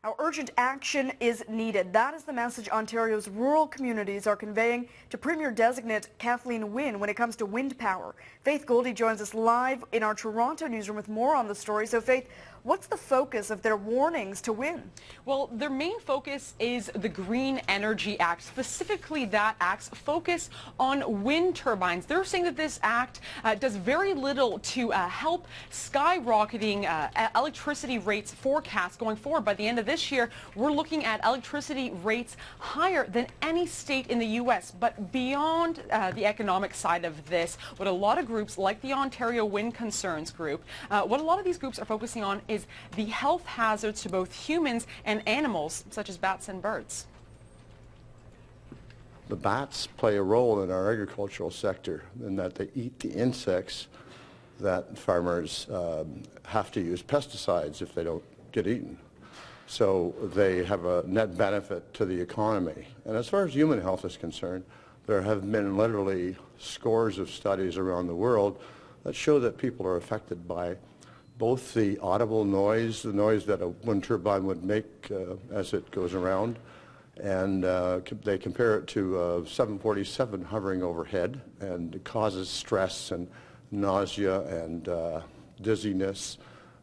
Our urgent action is needed. That is the message Ontario's rural communities are conveying to Premier-designate Kathleen Wynne when it comes to wind power. Faith Goldy joins us live in our Toronto newsroom with more on the story. So Faith, what's the focus of their warnings to Wynne? Well, their main focus is the Green Energy Act, specifically that Act's focus on wind turbines. They're saying that this Act does very little to help skyrocketing electricity rates forecast going forward. By the end of this year, we're looking at electricity rates higher than any state in the U.S. But beyond the economic side of this, what a lot of groups like the Ontario Wind Concerns Group, what a lot of these groups are focusing on is the health hazards to both humans and animals, such as bats and birds. The bats play a role in our agricultural sector in that they eat the insects that farmers have to use pesticides if they don't get eaten. So they have a net benefit to the economy. And as far as human health is concerned, there have been literally scores of studies around the world that show that people are affected by both the audible noise, the noise that a wind turbine would make as it goes around, and they compare it to a 747 hovering overhead, and it causes stress and nausea and dizziness,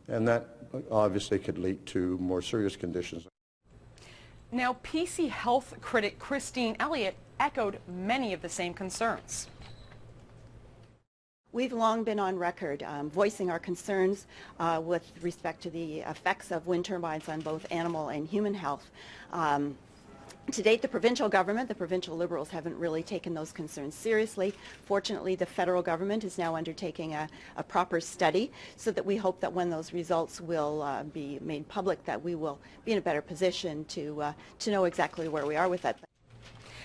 and that obviously could lead to more serious conditions. Now, PC health critic Christine Elliott echoed many of the same concerns. We've long been on record voicing our concerns with respect to the effects of wind turbines on both animal and human health. To date, the provincial government, the provincial Liberals, haven't really taken those concerns seriously. Fortunately, the federal government is now undertaking a proper study, so that we hope that when those results will be made public, that we will be in a better position to know exactly where we are with that.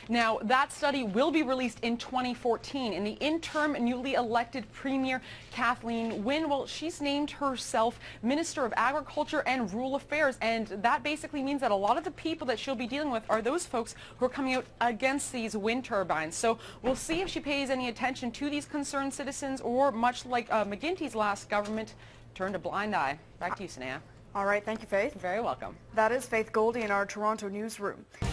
Now, that study will be released in 2014. In the interim, newly elected Premier Kathleen Wynne, well, she's named herself Minister of Agriculture and Rural Affairs, and that basically means that a lot of the people that she'll be dealing with are those folks who are coming out against these wind turbines. So we'll see if she pays any attention to these concerned citizens, or much like McGuinty's last government, turned a blind eye. Back to you, Sanaya. All right, thank you, Faith. Very welcome. That is Faith Goldy in our Toronto newsroom.